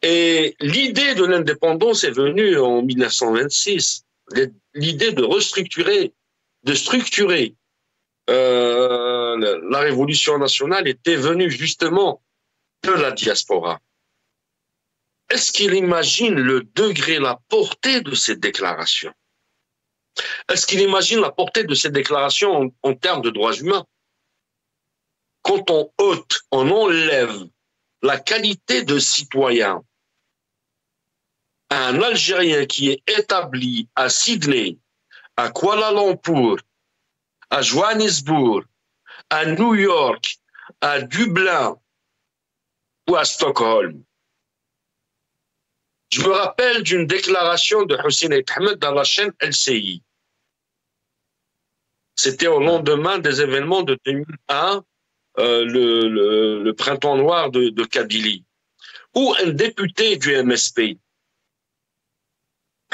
Et l'idée de l'indépendance est venue en 1926. L'idée de restructurer, de structurer la révolution nationale était venue justement de la diaspora. Est-ce qu'il imagine le degré, la portée de ces déclarations? Est-ce qu'il imagine la portée de ces déclarations en termes de droits humains? Quand on ôte, on enlève la qualité de citoyen à un Algérien qui est établi à Sydney, à Kuala Lumpur, à Johannesburg, à New York, à Dublin ou à Stockholm. Je me rappelle d'une déclaration de Hussein Ait Ahmed dans la chaîne LCI. C'était au lendemain des événements de 2001, le printemps noir de Kabylie, où un député du MSP,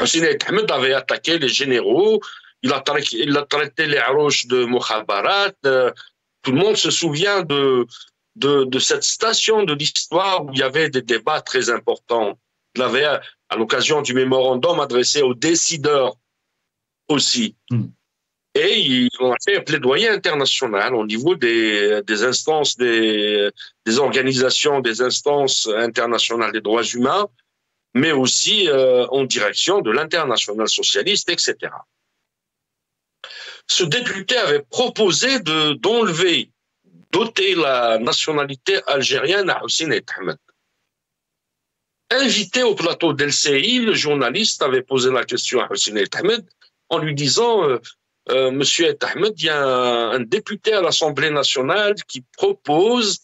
Hussein Ait Ahmed, avait attaqué les généraux, il a traité les Arouches de Mukhabarat. Tout le monde se souvient de cette station de l'histoire où il y avait des débats très importants. Il avait, à l'occasion du mémorandum, adressé aux décideurs aussi. Et ils ont fait un plaidoyer international au niveau des instances, des organisations, des instances internationales des droits humains, mais aussi en direction de l'international socialiste, etc. Ce député avait proposé d'enlever, d'ôter la nationalité algérienne à Hussein Ait Ahmed. Invité au plateau d'LCI, le journaliste avait posé la question à Hussein Ait Ahmed en lui disant Monsieur Ait Ahmed, il y a un député à l'Assemblée nationale qui propose,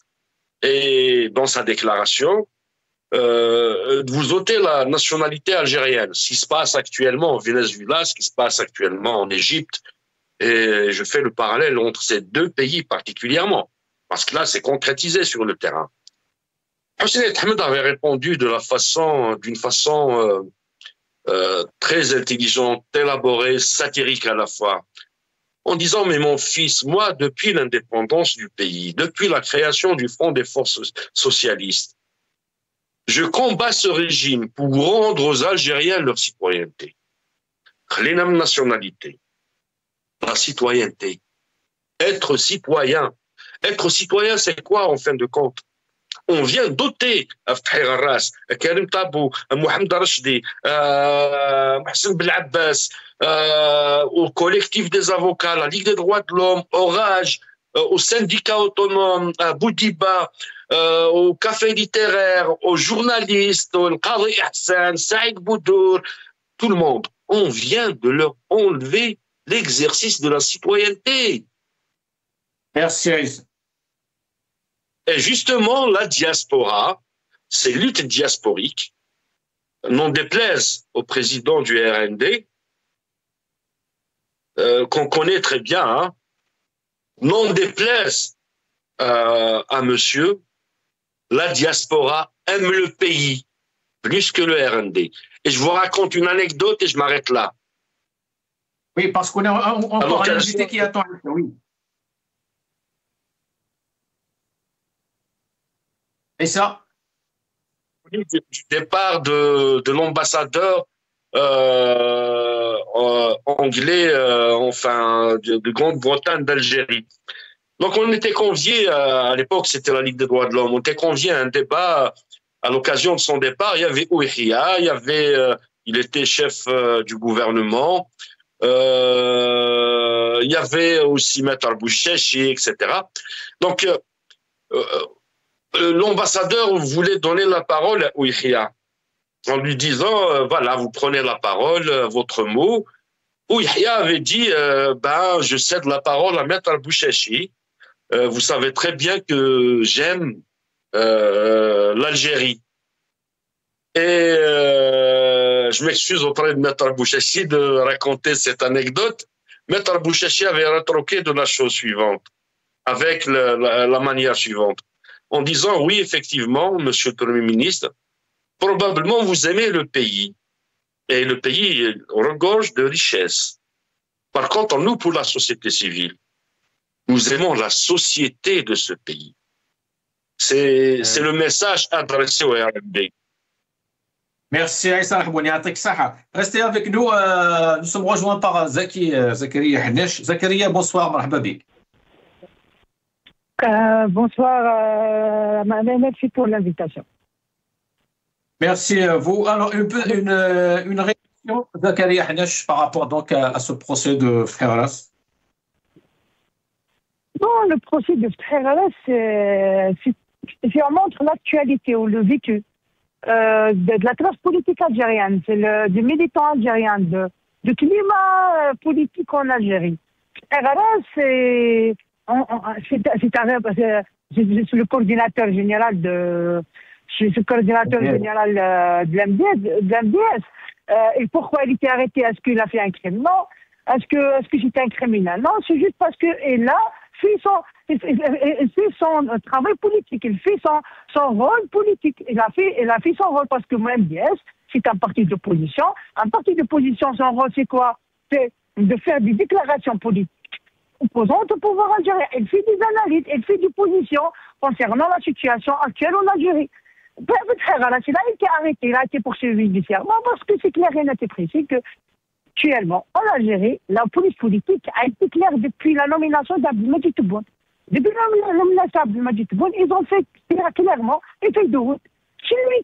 et dans sa déclaration, de vous ôter la nationalité algérienne. Ce qui se passe actuellement au Venezuela, ce qui se passe actuellement en Égypte, et je fais le parallèle entre ces deux pays particulièrement, parce que là, c'est concrétisé sur le terrain. Hussein Ait Ahmed avait répondu d'une façon très intelligente, élaborée, satirique à la fois, en disant, mais mon fils, moi, depuis l'indépendance du pays, depuis la création du Front des forces socialistes, je combats ce régime pour rendre aux Algériens leur citoyenneté. Les nationalités, la citoyenneté, être citoyen. Être citoyen, c'est quoi en fin de compte? On vient doter Ftahir Arras, Karim Tabou, Mohamed Rachdi, Mohsen Belabbas, au collectif des avocats, la Ligue des droits de l'homme, Orage, au syndicat autonome, à Boudiba, au café littéraire, aux journalistes, au Qadi Hassan, Saïd Boudour, tout le monde. On vient de leur enlever l'exercice de la citoyenneté. Merci. Et justement, la diaspora, ces luttes diasporiques, n'en déplaise au président du RND, qu'on connaît très bien, hein, n'en déplaise à monsieur, la diaspora aime le pays plus que le RND. Et je vous raconte une anecdote et je m'arrête là. Oui, parce qu'on a encore un invité qui attend. Oui. Et ça? Du départ de l'ambassadeur anglais, enfin, de Grande-Bretagne, d'Algérie. Donc, on était conviés, à l'époque, c'était la Ligue des droits de l'homme, on était conviés à un débat à l'occasion de son départ. Il y avait Ouihia, il était chef du gouvernement, il y avait aussi Maître Bouchechi, etc. Donc, l'ambassadeur voulait donner la parole à Ouihia en lui disant, voilà, vous prenez la parole, votre mot. Ouihia avait dit, je cède la parole à Maître Bouchechi. Vous savez très bien que j'aime l'Algérie. Et je m'excuse auprès de Maître Bouchechi de raconter cette anecdote. Maître Bouchechi avait rétorqué de la chose suivante, avec la manière suivante, en disant, oui, effectivement, monsieur le Premier ministre, probablement vous aimez le pays, et le pays regorge de richesses. Par contre, nous, pour la société civile, nous aimons la société de ce pays. C'est le message adressé au RND. Merci Aïssa Rahmouni, restez avec nous. Nous sommes rejoints par Zakaria Hnesh. Zakaria, bonsoir, marhaba bik. Bonsoir, merci pour l'invitation. Merci à vous. Alors, une réaction, Zakaria Hnesh, par rapport donc à ce procès de Frère Alas. Bon, le procès de Frère Alas, c'est montre l'actualité ou le vécu de la classe politique algérienne, des militants algériens, du climat politique en Algérie. Frère Alas, je suis le coordinateur général de l'MDS. Et pourquoi il était arrêté? Est-ce qu'il a fait un crime? Non. Est-ce que c'était un criminel? Non, c'est juste parce qu'il a fait son travail politique, il fait son rôle politique. Il a fait son rôle parce que mon MDS, c'est un parti d'opposition. Un parti d'opposition, son rôle, c'est quoi? C'est de faire des déclarations politiques opposantes au pouvoir algérien. Il fait des analyses, il fait des positions concernant la situation actuelle en Algérie. Il a été arrêté, il a été poursuivi judiciairement parce que c'est clair et net et précis que actuellement, en Algérie, la police politique a été claire depuis la nomination d'Abdelmadjid Tebboune. Depuis la nomination d'Abdelmadjid Tebboune, ils ont fait clairement une feuille de route. Celui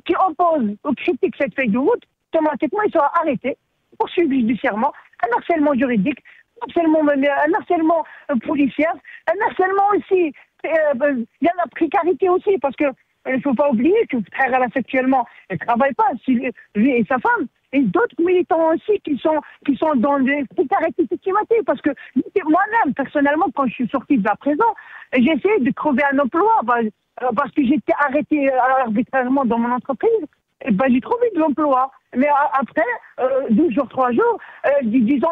qui oppose ou critique cette feuille de route, automatiquement, il sera arrêté, poursuivi judiciairement, un harcèlement juridique, un harcèlement policier, un harcèlement aussi. Il y a la précarité aussi, parce que il ne faut pas oublier que Frère Alas actuellement ne travaille pas, lui et sa femme, et d'autres militants aussi qui sont dans des précarités systématiques. Parce que moi-même, personnellement, quand je suis sortie de la prison, j'ai essayé de trouver un emploi parce que j'étais arrêtée arbitrairement dans mon entreprise. Et j'ai trouvé de l'emploi. Mais après, 12 jours, 3 jours, disons,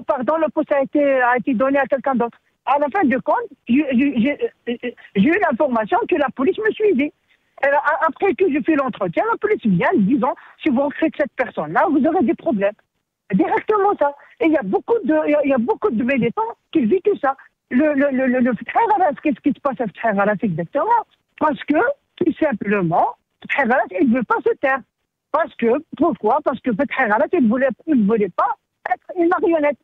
pardon, le poste a été donné à quelqu'un d'autre. À la fin de compte, j'ai eu l'information que la police me suivait. Après que je fais l'entretien, la police vient disant, si vous recrutez cette personne-là, vous aurez des problèmes. Directement ça. Et il y a beaucoup de militants qui vivent que ça. Le Frère Alas, qu'est-ce qui se passe à Frère Alas exactement? Parce que, tout simplement, Frère Alas, il ne veut pas se taire. Pourquoi? Parce que Frère Alas, il ne voulait pas être une marionnette.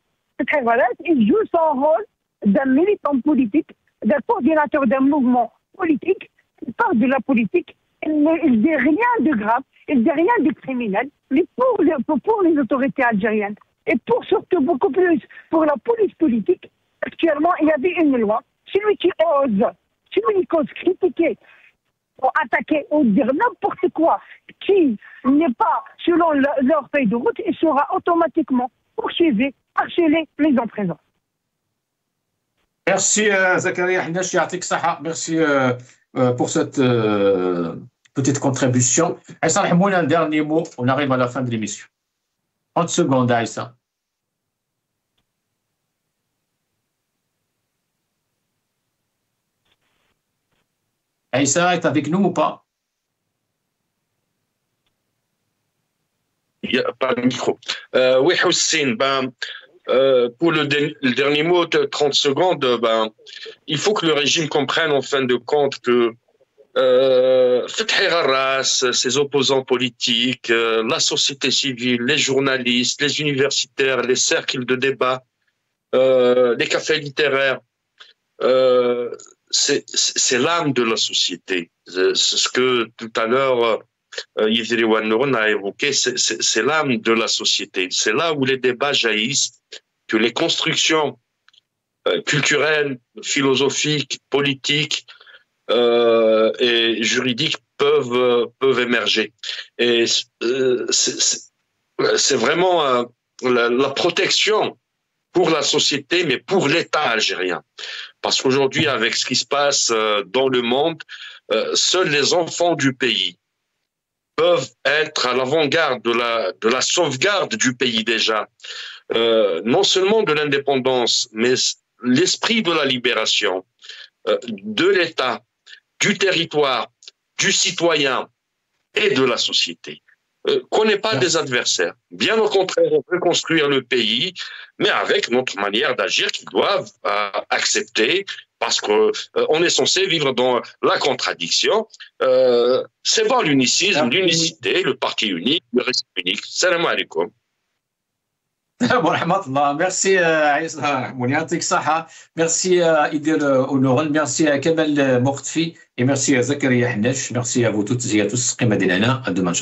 Frère Alas, il joue son rôle d'un militant politique, d'un coordinateur d'un mouvement politique. Il parle de la politique, il ne dit rien de grave, il ne dit rien de criminel, mais pour les autorités algériennes, et surtout beaucoup plus pour la police politique, actuellement, il y avait une loi. Celui qui ose critiquer, ou attaquer, ou dire n'importe quoi, qui n'est pas selon leur feuille de route, il sera automatiquement poursuivi, harcelé, mis en prison. Merci Zakaria Hnesh, Yatik Saha. Merci pour cette petite contribution. Aïssa Rahmouni, un dernier mot. On arrive à la fin de l'émission. 30 secondes, Aïssa. Aïssa est avec nous ou pas? Il n'y a pas de micro. Oui, Hussein, pour le dernier mot de 30 secondes, il faut que le régime comprenne en fin de compte que Fethi Harras, ses opposants politiques, la société civile, les journalistes, les universitaires, les cercles de débat, les cafés littéraires, c'est l'âme de la société. C'est ce que tout à l'heure Yidri Wannoun a évoqué, c'est l'âme de la société. C'est là où les débats jaillissent, que les constructions culturelles, philosophiques, politiques et juridiques peuvent émerger. Et c'est vraiment la protection pour la société, mais pour l'État algérien. Parce qu'aujourd'hui, avec ce qui se passe dans le monde, seuls les enfants du pays peuvent être à l'avant-garde de la sauvegarde du pays déjà. Non seulement de l'indépendance, mais l'esprit de la libération, de l'État, du territoire, du citoyen et de la société. Qu'on n'est pas des adversaires. Bien au contraire, on peut construire le pays, mais avec notre manière d'agir qu'ils doivent accepter, parce qu'on est censé vivre dans la contradiction. C'est bon l'unicisme, l'unicité, le parti unique, le respect unique. Salam alaikum. Merci Aïssa Mouniatik Saha, merci Idir Honoran, merci à Kamal Mourtfi et merci à Zakaria Hnesh, merci à vous toutes et à tous. À demain.